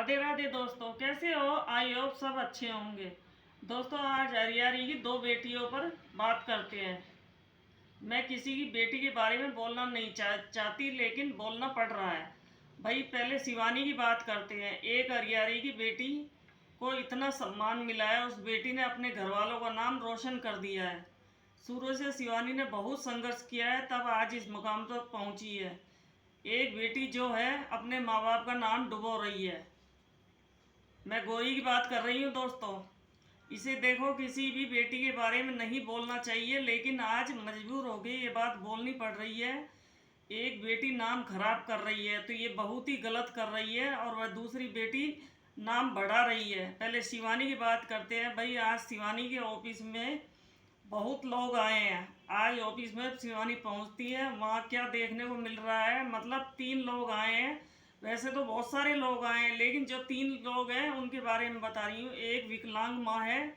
राधे राधे दोस्तों, कैसे हो? आई होप सब अच्छे होंगे। दोस्तों, आज हरियारी की दो बेटियों पर बात करते हैं। मैं किसी की बेटी के बारे में बोलना नहीं चाहती, लेकिन बोलना पड़ रहा है। भाई, पहले शिवानी की बात करते हैं। एक हरियारी की बेटी को इतना सम्मान मिला है, उस बेटी ने अपने घर वालों का नाम रोशन कर दिया है। शुरू से शिवानी ने बहुत संघर्ष किया है, तब आज इस मुकाम तक पहुंची है। एक बेटी जो है अपने माँ बाप का नाम डुबो रही है। मैं गौरी की बात कर रही हूँ दोस्तों। इसे देखो, किसी भी बेटी के बारे में नहीं बोलना चाहिए, लेकिन आज मजबूर हो गई, ये बात बोलनी पड़ रही है। एक बेटी नाम खराब कर रही है तो ये बहुत ही गलत कर रही है, और वह दूसरी बेटी नाम बढ़ा रही है। पहले शिवानी की बात करते हैं। भाई, आज शिवानी के ऑफिस में बहुत लोग आए हैं। आज ऑफिस में शिवानी पहुंचती है, वहाँ क्या देखने को मिल रहा है, मतलब 3 लोग आए हैं। वैसे तो बहुत सारे लोग आए हैं, लेकिन जो 3 लोग हैं उनके बारे में बता रही हूँ। एक विकलांग माँ है,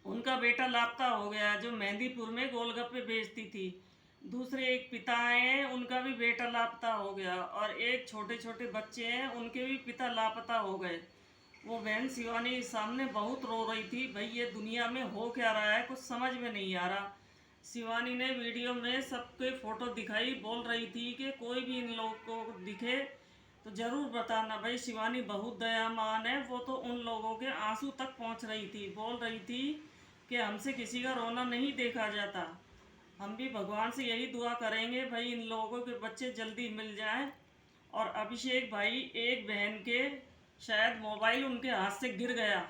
उनका बेटा लापता हो गया, जो मेहंदीपुर में गोलगप्पे बेचती थी। दूसरे एक पिता हैं, उनका भी बेटा लापता हो गया। और एक छोटे छोटे बच्चे हैं, उनके भी पिता लापता हो गए। वो बहन शिवानी सामने बहुत रो रही थी। भाई, ये दुनिया में हो क्या रहा है, कुछ समझ में नहीं आ रहा। शिवानी ने वीडियो में सबके फोटो दिखाई, बोल रही थी कि कोई भी इन लोगों को दिखे तो ज़रूर बताना। भाई, शिवानी बहुत दयामान है। वो तो उन लोगों के आंसू तक पहुंच रही थी, बोल रही थी कि हमसे किसी का रोना नहीं देखा जाता। हम भी भगवान से यही दुआ करेंगे, भाई इन लोगों के बच्चे जल्दी मिल जाएं। और अभिषेक भाई, एक बहन के शायद मोबाइल उनके हाथ से गिर गया,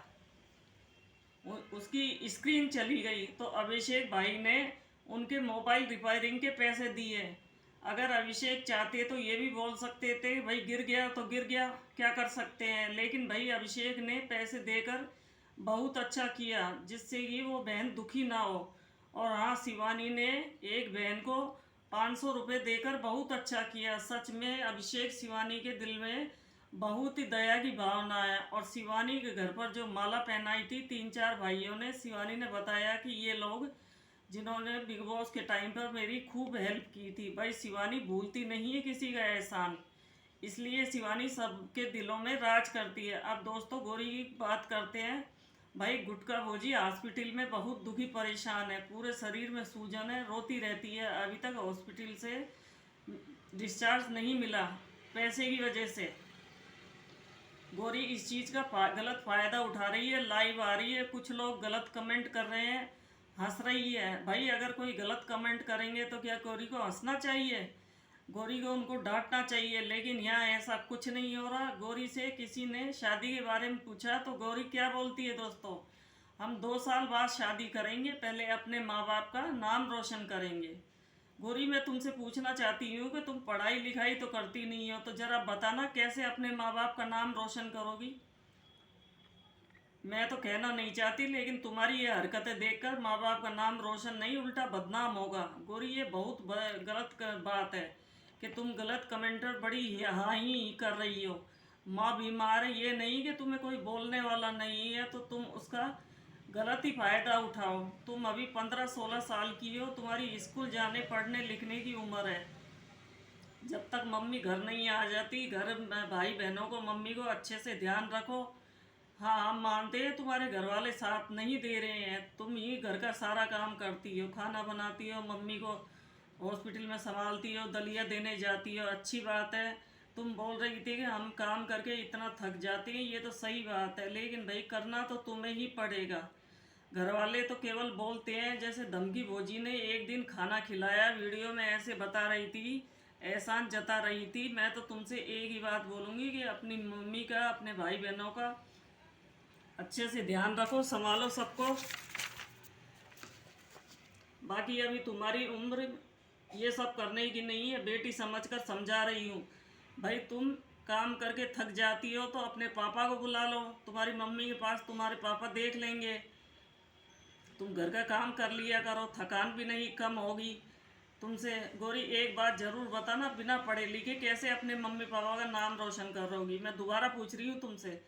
उसकी स्क्रीन चली गई, तो अभिषेक भाई ने उनके मोबाइल रिपेयरिंग के पैसे दिए। अगर अभिषेक चाहते तो ये भी बोल सकते थे भाई गिर गया तो गिर गया, क्या कर सकते हैं। लेकिन भाई, अभिषेक ने पैसे देकर बहुत अच्छा किया, जिससे कि वो बहन दुखी ना हो। और हाँ, शिवानी ने एक बहन को 500 रुपये देकर बहुत अच्छा किया। सच में अभिषेक शिवानी के दिल में बहुत ही दया की भावना है। और शिवानी के घर पर जो माला पहनाई थी 3-4 भाइयों ने, शिवानी ने बताया कि ये लोग जिन्होंने बिग बॉस के टाइम पर मेरी खूब हेल्प की थी। भाई, शिवानी भूलती नहीं है किसी का एहसान, इसलिए शिवानी सबके दिलों में राज करती है। अब दोस्तों, गौरी की बात करते हैं। भाई, गुटका भोजी हॉस्पिटल में बहुत दुखी परेशान है, पूरे शरीर में सूजन है, रोती रहती है। अभी तक हॉस्पिटल से डिस्चार्ज नहीं मिला, पैसे की वजह से। गौरी इस चीज़ का गलत फ़ायदा उठा रही है, लाइव आ रही है, कुछ लोग गलत कमेंट कर रहे हैं, हंस रही है। भाई, अगर कोई गलत कमेंट करेंगे तो क्या गौरी को हंसना चाहिए? गौरी को उनको डांटना चाहिए, लेकिन यहाँ ऐसा कुछ नहीं हो रहा। गौरी से किसी ने शादी के बारे में पूछा तो गौरी क्या बोलती है दोस्तों? हम 2 साल बाद शादी करेंगे, पहले अपने माँ बाप का नाम रोशन करेंगे। गौरी, मैं तुमसे पूछना चाहती हूँ कि तुम पढ़ाई लिखाई तो करती नहीं हो, तो ज़रा बताना कैसे अपने माँ बाप का नाम रोशन करोगी? मैं तो कहना नहीं चाहती, लेकिन तुम्हारी ये हरकतें देखकर माँ बाप का नाम रोशन नहीं, उल्टा बदनाम होगा। गौरी, ये बहुत गलत बात है कि तुम गलत कमेंटर बड़ी हाँ ही कर रही हो। माँ बीमार है, ये नहीं कि तुम्हें कोई बोलने वाला नहीं है तो तुम उसका गलत ही फ़ायदा उठाओ। तुम अभी 15-16 साल की हो, तुम्हारी स्कूल जाने पढ़ने लिखने की उम्र है। जब तक मम्मी घर नहीं आ जाती, घर में भाई बहनों को, मम्मी को अच्छे से ध्यान रखो। हाँ, हम मानते हैं तुम्हारे घर वाले साथ नहीं दे रहे हैं, तुम ही घर का सारा काम करती हो, खाना बनाती हो, मम्मी को हॉस्पिटल में संभालती हो, दलिया देने जाती हो, अच्छी बात है। तुम बोल रही थी कि हम काम करके इतना थक जाते हैं, ये तो सही बात है, लेकिन भाई करना तो तुम्हें ही पड़ेगा। घर वाले तो केवल बोलते हैं। जैसे धमकी भोजी ने एक दिन खाना खिलाया, वीडियो में ऐसे बता रही थी, एहसान जता रही थी। मैं तो तुमसे एक ही बात बोलूँगी कि अपनी मम्मी का, अपने भाई बहनों का अच्छे से ध्यान रखो, संभालो सबको। बाकी अभी तुम्हारी उम्र ये सब करने की नहीं है, बेटी समझकर समझा रही हूँ। भाई, तुम काम करके थक जाती हो तो अपने पापा को बुला लो, तुम्हारी मम्मी के पास तुम्हारे पापा देख लेंगे। तुम घर का काम कर लिया करो, थकान भी नहीं कम होगी तुमसे। गौरी, एक बात ज़रूर बताना, बिना पढ़े लिखे कैसे अपने मम्मी पापा का नाम रोशन करोगी? मैं दोबारा पूछ रही हूँ तुमसे।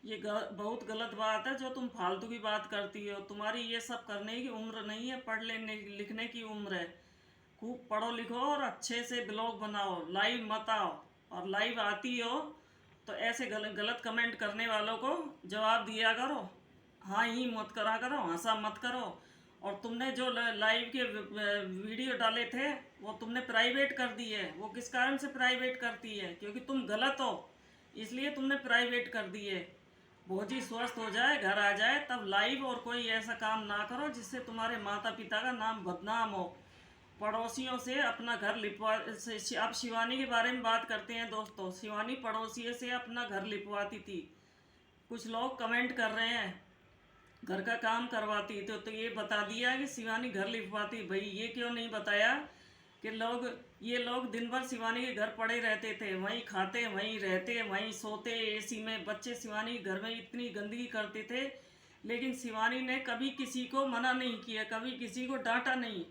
ये बहुत गलत बात है जो तुम फालतू की बात करती हो। तुम्हारी ये सब करने की उम्र नहीं है, पढ़ लेने लिखने की उम्र है। खूब पढ़ो लिखो और अच्छे से ब्लॉग बनाओ, लाइव मत आओ। और लाइव आती हो तो ऐसे गलत कमेंट करने वालों को जवाब दिया करो, हाँ ही मत करा करो, हंसा मत करो। और तुमने जो लाइव के वीडियो डाले थे वो तुमने प्राइवेट कर दी है। वो किस कारण से प्राइवेट करती है? क्योंकि तुम गलत हो, इसलिए तुमने प्राइवेट कर दी है। भोजी स्वस्थ हो जाए, घर आ जाए, तब लाइव और कोई ऐसा काम ना करो जिससे तुम्हारे माता पिता का नाम बदनाम हो। पड़ोसियों से अपना घर लिपवा आप शिवानी के बारे में बात करते हैं दोस्तों। शिवानी पड़ोसियों से अपना घर लिपवाती थी। कुछ लोग कमेंट कर रहे हैं घर का काम करवाती, तो ये बता दिया कि शिवानी घर लिपवाती। भाई ये क्यों नहीं बताया कि ये लोग दिन भर शिवानी के घर पड़े रहते थे, वहीं खाते, वहीं रहते, वहीं सोते, एसी में। बच्चे शिवानी के घर में इतनी गंदगी करते थे, लेकिन शिवानी ने कभी किसी को मना नहीं किया, कभी किसी को डांटा नहीं।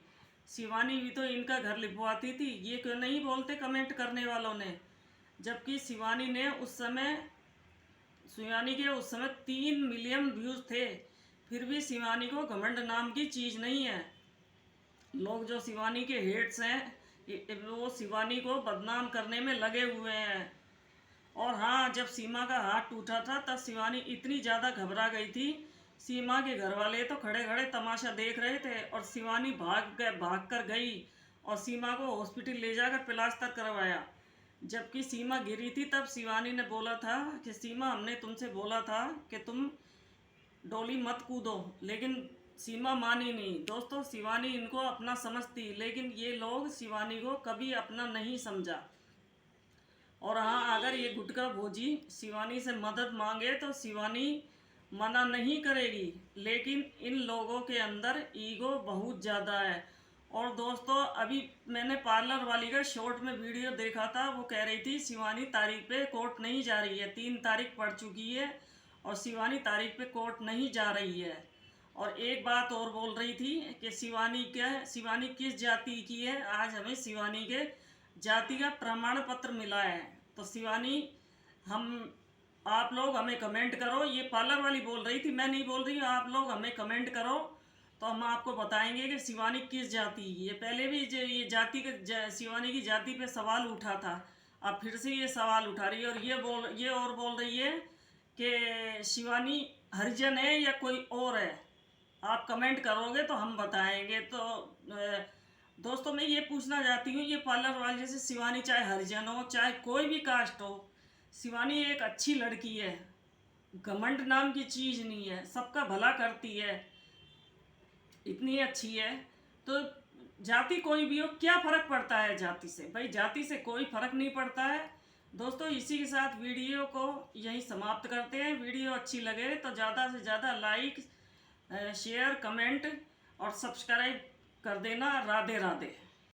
शिवानी भी तो इनका घर लिपवाती थी। ये क्यों नहीं बोलते कमेंट करने वालों ने? जबकि शिवानी के उस समय 3 मिलियन व्यूज़ थे, फिर भी शिवानी को घमंड नाम की चीज़ नहीं है। लोग जो शिवानी के हेट्स हैं वो शिवानी को बदनाम करने में लगे हुए हैं। और हाँ, जब सीमा का हाथ टूटा था तब शिवानी इतनी ज़्यादा घबरा गई थी। सीमा के घर वाले तो खड़े खड़े तमाशा देख रहे थे और शिवानी भाग कर गई और सीमा को हॉस्पिटल ले जाकर प्लास्टर करवाया। जबकि सीमा गिरी थी तब शिवानी ने बोला था कि सीमा, हमने तुमसे बोला था कि तुम डोली मत कूदो, लेकिन सीमा मानी नहीं। दोस्तों, शिवानी इनको अपना समझती, लेकिन ये लोग शिवानी को कभी अपना नहीं समझा। और हाँ, अगर ये गुटखा भोजी शिवानी से मदद मांगे तो शिवानी मना नहीं करेगी, लेकिन इन लोगों के अंदर ईगो बहुत ज़्यादा है। और दोस्तों, अभी मैंने पार्लर वाली का शॉर्ट में वीडियो देखा था, वो कह रही थी शिवानी तारीख पे कोर्ट नहीं जा रही है। 3 तारीख पड़ चुकी है और शिवानी तारीख पे कोर्ट नहीं जा रही है। और एक बात और बोल रही थी कि शिवानी किस जाति की है। आज हमें शिवानी के जाति का प्रमाण पत्र मिला है। तो शिवानी, आप लोग हमें कमेंट करो। ये पार्लर वाली बोल रही थी, मैं नहीं बोल रही हूँ। आप लोग हमें कमेंट करो तो हम आपको बताएंगे कि शिवानी किस जाति की है। पहले भी ये शिवानी की जाति पे सवाल उठा था, अब फिर से ये सवाल उठा रही है। और ये और बोल रही है कि शिवानी हरिजन है या कोई और है। आप कमेंट करोगे तो हम बताएंगे। तो दोस्तों, मैं ये पूछना चाहती हूँ, ये पार्लर वाले जैसे शिवानी चाहे हरिजन हो चाहे कोई भी कास्ट हो, शिवानी एक अच्छी लड़की है, घमंड नाम की चीज़ नहीं है, सबका भला करती है, इतनी अच्छी है। तो जाति कोई भी हो, क्या फ़र्क पड़ता है जाति से? भाई जाति से कोई फ़र्क नहीं पड़ता है। दोस्तों, इसी के साथ वीडियो को यहीं समाप्त करते हैं। वीडियो अच्छी लगे तो ज़्यादा से ज़्यादा लाइक, शेयर, कमेंट और सब्सक्राइब कर देना। राधे राधे।